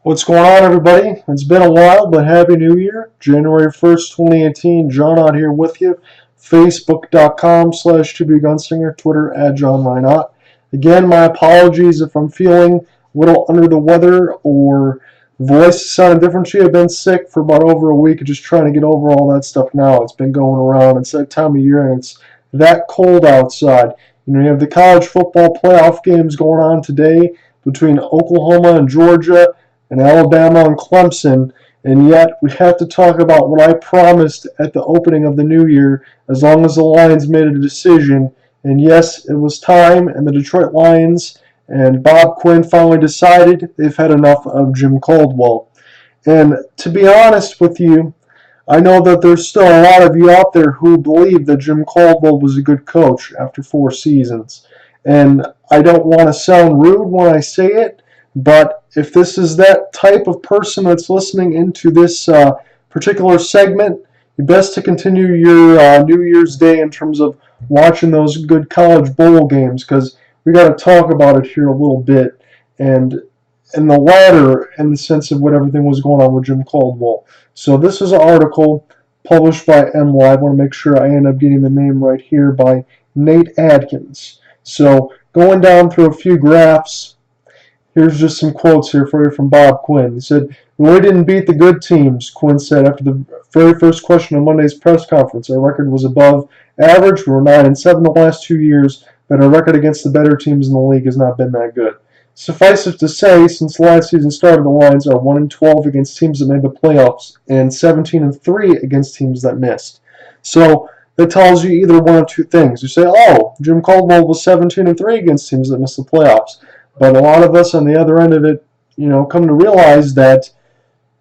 What's going on, everybody? It's been a while, but Happy New Year. January 1st, 2018. John out here with you. Facebook.com/ToBeGunslinger. Twitter @JohnReinott. Again, my apologies if I'm feeling a little under the weather or voice sounding different to you. I've been sick for about over a week, just trying to get over all that stuff now. It's been going around. It's that time of year, and it's that cold outside. You have the college football playoff games going on today between Oklahoma and Georgia and Alabama and Clemson, and yet we have to talk about what I promised at the opening of the new year as long as the Lions made a decision. And yes, it was time, and the Detroit Lions and Bob Quinn finally decided they've had enough of Jim Caldwell. And to be honest with you, I know that there's still a lot of you out there who believe that Jim Caldwell was a good coach after 4 seasons. And I don't want to sound rude when I say it, but if this is that type of person that's listening into this particular segment, you're best to continue your New Year's Day in terms of watching those good college bowl games, because we got to talk about it here a little bit, and the latter in the sense of what everything was going on with Jim Caldwell. So this is an article published by MLive. I want to make sure I end up getting the name right here, by Nate Adkins. So going down through a few graphs, here's just some quotes here for you from Bob Quinn. He said, "We really didn't beat the good teams," Quinn said after the very first question on Monday's press conference. "Our record was above average. We were 9-7 the last 2 years, but our record against the better teams in the league has not been that good. Suffice it to say, since last season started, the Lions are 1-12 against teams that made the playoffs and 17-3 against teams that missed." So that tells you either one of two things. You say, oh, Jim Caldwell was 17-3 against teams that missed the playoffs. But a lot of us on the other end of it, come to realize that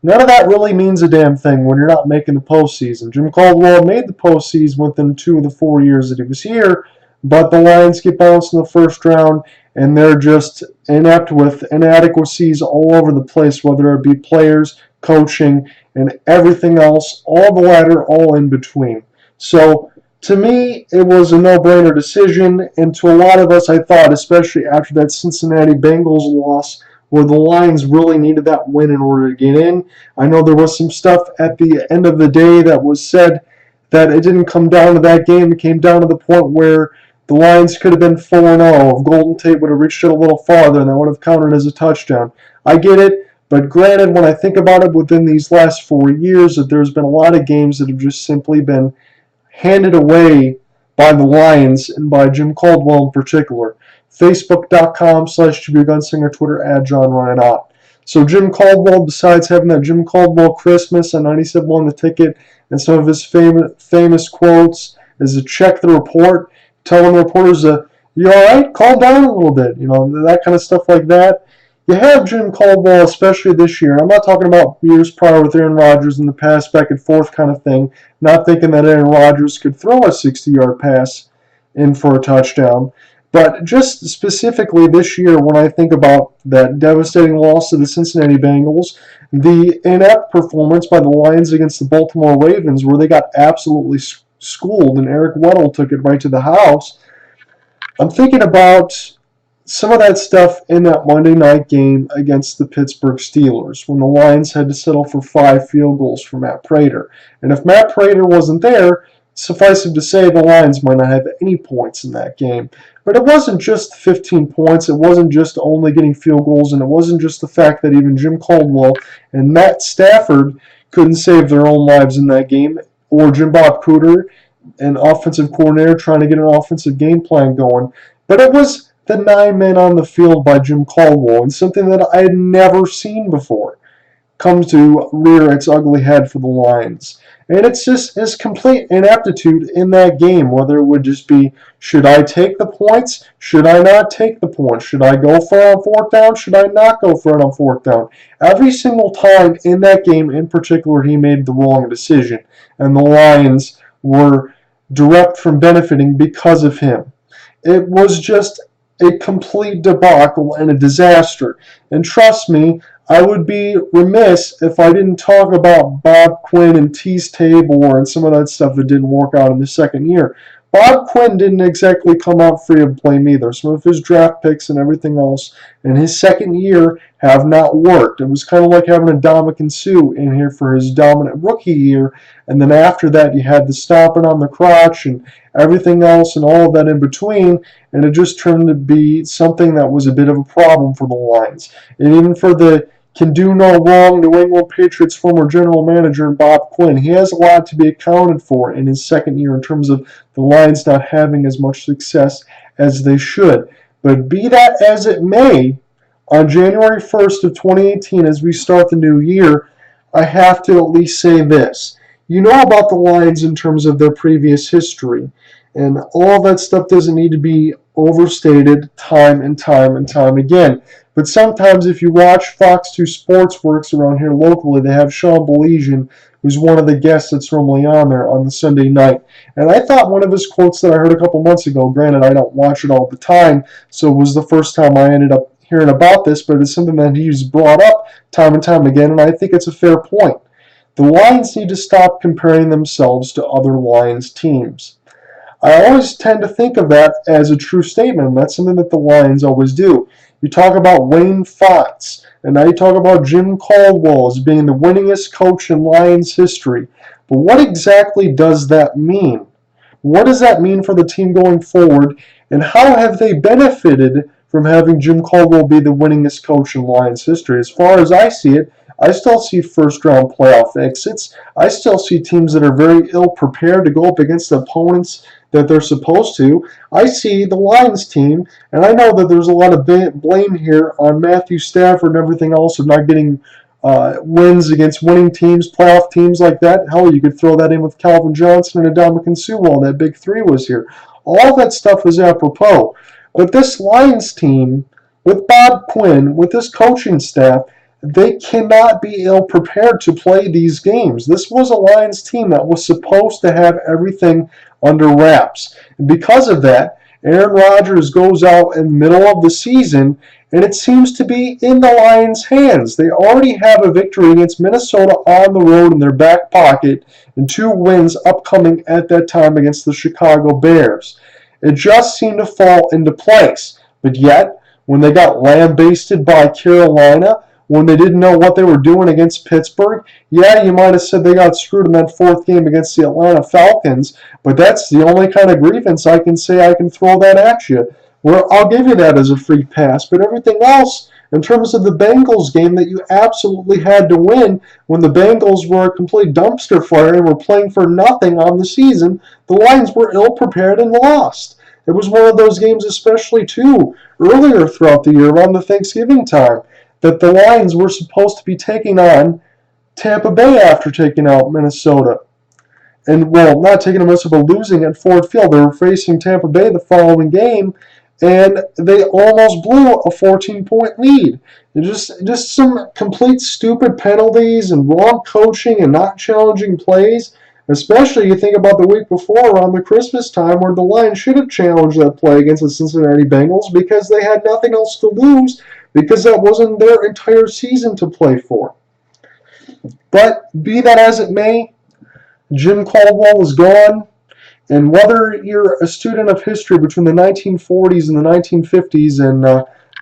none of that really means a damn thing when you're not making the postseason. Jim Caldwell made the postseason within 2 of the 4 years that he was here, but the Lions get bounced in the first round, and they're just inept with inadequacies all over the place, whether it be players, coaching, and everything else, all the latter, all in between. So to me, it was a no-brainer decision, and to a lot of us, I thought, especially after that Cincinnati Bengals loss, where the Lions really needed that win in order to get in. I know there was some stuff at the end of the day that was said that it didn't come down to that game. It came down to the point where the Lions could have been 4-0 if Golden Tate would have reached it a little farther, and that would have counted as a touchdown. I get it, but granted, when I think about it within these last 4 years, that there's been a lot of games that have just simply been handed away by the Lions and by Jim Caldwell in particular. Facebook.com/ToBeGunslinger, Twitter @JohnReinott. So Jim Caldwell, besides having that Jim Caldwell Christmas on 97 on the ticket, and some of his famous quotes, is to check the report, telling reporters, you all right? Calm down a little bit, that kind of stuff like that. You have Jim Caldwell, especially this year. I'm not talking about years prior with Aaron Rodgers in the pass back and forth kind of thing, not thinking that Aaron Rodgers could throw a 60-yard pass in for a touchdown. But just specifically this year, when I think about that devastating loss to the Cincinnati Bengals, the inept performance by the Lions against the Baltimore Ravens, where they got absolutely schooled and Eric Weddle took it right to the house, I'm thinking about some of that stuff in that Monday night game against the Pittsburgh Steelers, when the Lions had to settle for 5 field goals for Matt Prater. And if Matt Prater wasn't there, suffice it to say the Lions might not have any points in that game. But it wasn't just 15 points. It wasn't just only getting field goals, and it wasn't just the fact that even Jim Caldwell and Matt Stafford couldn't save their own lives in that game, or Jim Bob Cooter, an offensive coordinator, trying to get an offensive game plan going. But it was the 9 men on the field by Jim Caldwell, and something that I had never seen before come to rear its ugly head for the Lions. And it's just his complete ineptitude in that game, whether it would just be, should I take the points? Should I not take the points? Should I go for it on 4th down? Should I not go for it on 4th down? Every single time in that game in particular, he made the wrong decision, and the Lions were direct from benefiting because of him. It was just a complete debacle and a disaster. And trust me, I would be remiss if I didn't talk about Bob Quinn and Tease Tabor and some of that stuff that didn't work out in the second year. Bob Quinn didn't exactly come out free of blame either. Some of his draft picks and everything else in his second year have not worked. It was kind of like having a Ndamukong Suh in here for his dominant rookie year, and then after that you had the stomping on the crotch and everything else and all of that in between, and it just turned to be something that was a bit of a problem for the Lions. And even for the can do no wrong New England Patriots former general manager Bob Quinn, he has a lot to be accounted for in his second year in terms of the Lions not having as much success as they should. But be that as it may, on January 1st of 2018, as we start the new year, I have to at least say this. You know about the Lions in terms of their previous history, and all that stuff doesn't need to be overstated time and time and time again. But sometimes if you watch Fox 2 Sports Works around here locally, they have Sean Belizean, who's one of the guests that's normally on there on the Sunday night. And I thought one of his quotes that I heard a couple months ago, granted I don't watch it all the time, so it was the first time I ended up hearing about this, but it's something that he's brought up time and time again, and I think it's a fair point. The Lions need to stop comparing themselves to other Lions teams. I always tend to think of that as a true statement. That's something that the Lions always do. You talk about Wayne Fontes, and now you talk about Jim Caldwell as being the winningest coach in Lions history. But what exactly does that mean? What does that mean for the team going forward, and how have they benefited from having Jim Caldwell be the winningest coach in Lions history? As far as I see it, I still see first-round playoff exits. I still see teams that are very ill-prepared to go up against the opponents that they're supposed to. I see the Lions team, and I know that there's a lot of blame here on Matthew Stafford and everything else of not getting wins against winning teams, playoff teams like that. Hell, you could throw that in with Calvin Johnson and Ndamukong Suh while that big three was here. All that stuff is apropos. But this Lions team, with Bob Quinn, with this coaching staff, they cannot be ill-prepared to play these games. This was a Lions team that was supposed to have everything under wraps. And because of that, Aaron Rodgers goes out in the middle of the season, and it seems to be in the Lions' hands. They already have a victory against Minnesota on the road in their back pocket and 2 wins upcoming at that time against the Chicago Bears. It just seemed to fall into place. But yet, when they got lambasted by Carolina, when they didn't know what they were doing against Pittsburgh, yeah, you might have said they got screwed in that 4th game against the Atlanta Falcons, but that's the only kind of grievance I can say I can throw that at you. Well, I'll give you that as a free pass, but everything else, in terms of the Bengals game that you absolutely had to win when the Bengals were a complete dumpster fire and were playing for nothing on the season, the Lions were ill-prepared and lost. It was one of those games, especially, too, earlier throughout the year, around the Thanksgiving time, that the Lions were supposed to be taking on Tampa Bay after taking out Minnesota. And, well, not taking on Minnesota, but losing at Ford Field. They were facing Tampa Bay the following game, and they almost blew a 14-point lead. And just some complete stupid penalties and wrong coaching and not challenging plays. Especially you think about the week before around the Christmas time where the Lions should have challenged that play against the Cincinnati Bengals because they had nothing else to lose because that wasn't their entire season to play for. But be that as it may, Jim Caldwell is gone. And whether you're a student of history between the 1940s and the 1950s, and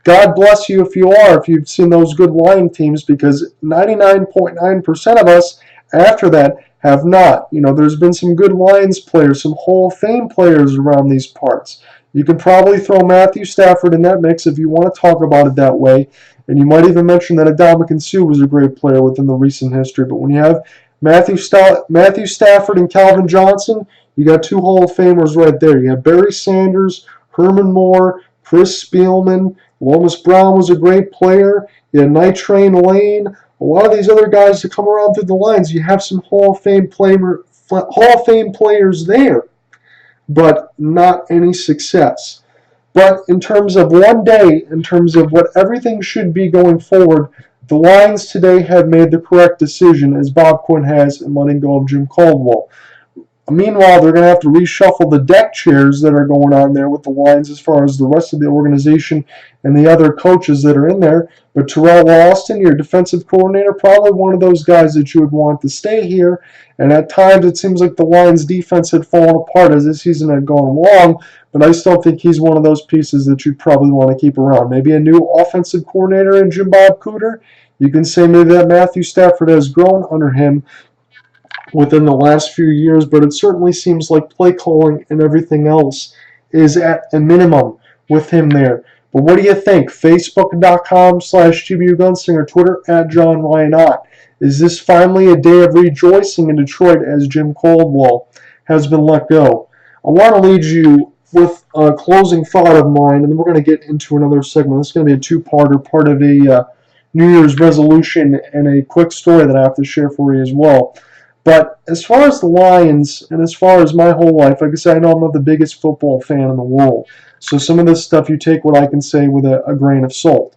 God bless you if you are, if you've seen those good Lion teams, because 99.9% of us after that have not. You know, there's been some good Lions players, some Hall of Fame players around these parts. You can probably throw Matthew Stafford in that mix if you want to talk about it that way. And you might even mention that Ndamukong Suh was a great player within the recent history. But when you have Matthew Stafford and Calvin Johnson, you got 2 Hall of Famers right there. You have Barry Sanders, Herman Moore, Chris Spielman. Lomas Brown was a great player. You had Night Train Lane. A lot of these other guys that come around through the lines, you have some Hall of Fame players there, but not any success. But in terms of one day, in terms of what everything should be going forward, the Lions today have made the correct decision, as Bob Quinn has, in letting go of Jim Caldwell. Meanwhile, they're going to have to reshuffle the deck chairs that are going on there with the Lions as far as the rest of the organization and the other coaches that are in there. But Terrell Austin, your defensive coordinator, probably one of those guys that you would want to stay here. And at times it seems like the Lions defense had fallen apart as this season had gone along, but I still think he's one of those pieces that you'd probably want to keep around. Maybe a new offensive coordinator in Jim Bob Cooter. You can say maybe that Matthew Stafford has grown under him within the last few years, but it certainly seems like play calling and everything else is at a minimum with him there. But what do you think? Facebook.com/GBUGunslinger, Twitter @JohnRyanOtt. Is this finally a day of rejoicing in Detroit as Jim Caldwell has been let go? I want to lead you with a closing thought of mine, and then we're going to get into another segment. This is going to be a two-parter, part of a New Year's resolution and a quick story that I have to share for you as well. But as far as the Lions, and as far as my whole life, like I said, I know I'm not the biggest football fan in the world. So some of this stuff you take what I can say with a grain of salt.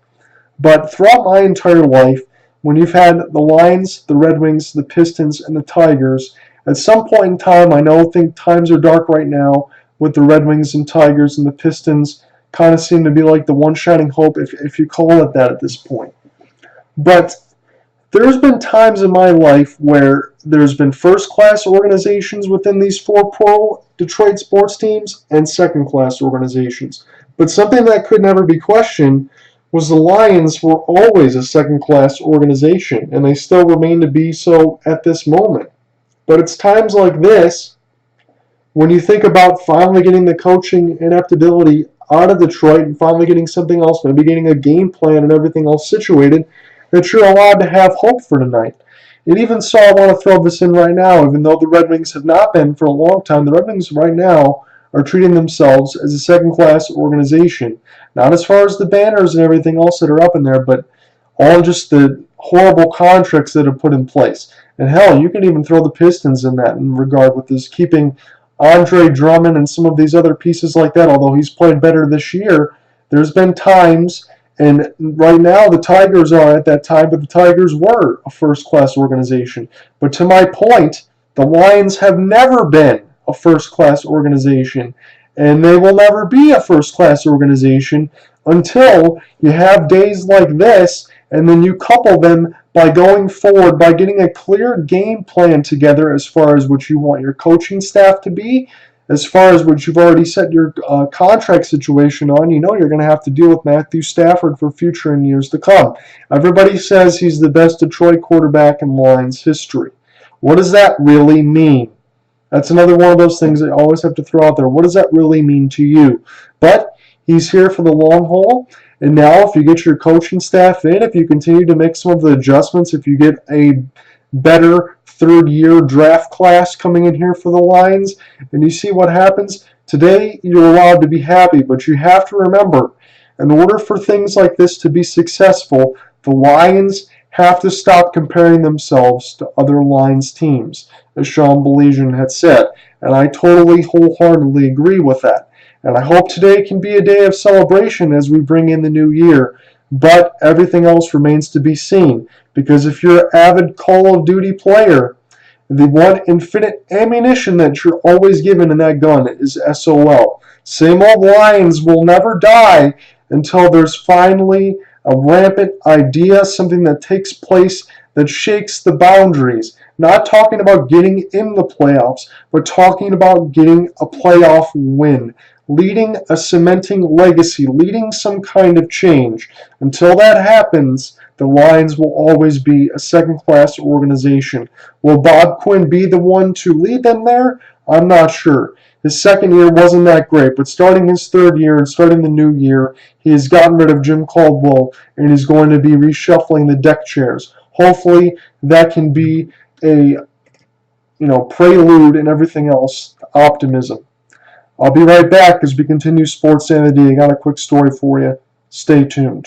But throughout my entire life, when you've had the Lions, the Red Wings, the Pistons, and the Tigers, at some point in time, I think times are dark right now with the Red Wings and Tigers, and the Pistons kind of seem to be like the one shining hope, if you call it that at this point. But there's been times in my life where there's been first-class organizations within these four pro Detroit sports teams and second-class organizations. But something that could never be questioned was the Lions were always a second-class organization, and they still remain to be so at this moment. But it's times like this, when you think about finally getting the coaching ineptability out of Detroit and finally getting something else, maybe getting a game plan and everything else situated, that you're allowed to have hope for tonight. And even so, I want to throw this in right now, even though the Red Wings have not been for a long time, the Red Wings right now are treating themselves as a second-class organization. Not as far as the banners and everything else that are up in there, but all just the horrible contracts that are put in place. And hell, you can even throw the Pistons in that in regard with this keeping Andre Drummond and some of these other pieces like that, although he's played better this year. There's been times, and right now the Tigers are at that time, but the Tigers were a first-class organization. But to my point, the Lions have never been a first-class organization, and they will never be a first-class organization until you have days like this, and then you couple them by going forward, by getting a clear game plan together as far as what you want your coaching staff to be, as far as what you've already set your contract situation on. You know you're going to have to deal with Matthew Stafford for future and years to come. Everybody says he's the best Detroit quarterback in Lions history. What does that really mean? That's another one of those things that you always have to throw out there. What does that really mean to you? But he's here for the long haul. And now if you get your coaching staff in, if you continue to make some of the adjustments, if you get a better third-year draft class coming in here for the Lions, and you see what happens, today you're allowed to be happy, but you have to remember, in order for things like this to be successful, the Lions have to stop comparing themselves to other Lions teams, as Sean Belizean had said, and I totally wholeheartedly agree with that. And I hope today can be a day of celebration as we bring in the new year. But everything else remains to be seen. Because if you're an avid Call of Duty player, the one infinite ammunition that you're always given in that gun is SOL. Same old Lions will never die until there's finally a rampant idea, something that takes place that shakes the boundaries. Not talking about getting in the playoffs, but talking about getting a playoff win. Leading a cementing legacy, leading some kind of change. Until that happens, the Lions will always be a second-class organization. Will Bob Quinn be the one to lead them there? I'm not sure. His second year wasn't that great, but starting his third year and starting the new year, he has gotten rid of Jim Caldwell, and he's going to be reshuffling the deck chairs. Hopefully, that can be a prelude and everything else, optimism. I'll be right back as we continue Sports Sanity. I got a quick story for you. Stay tuned.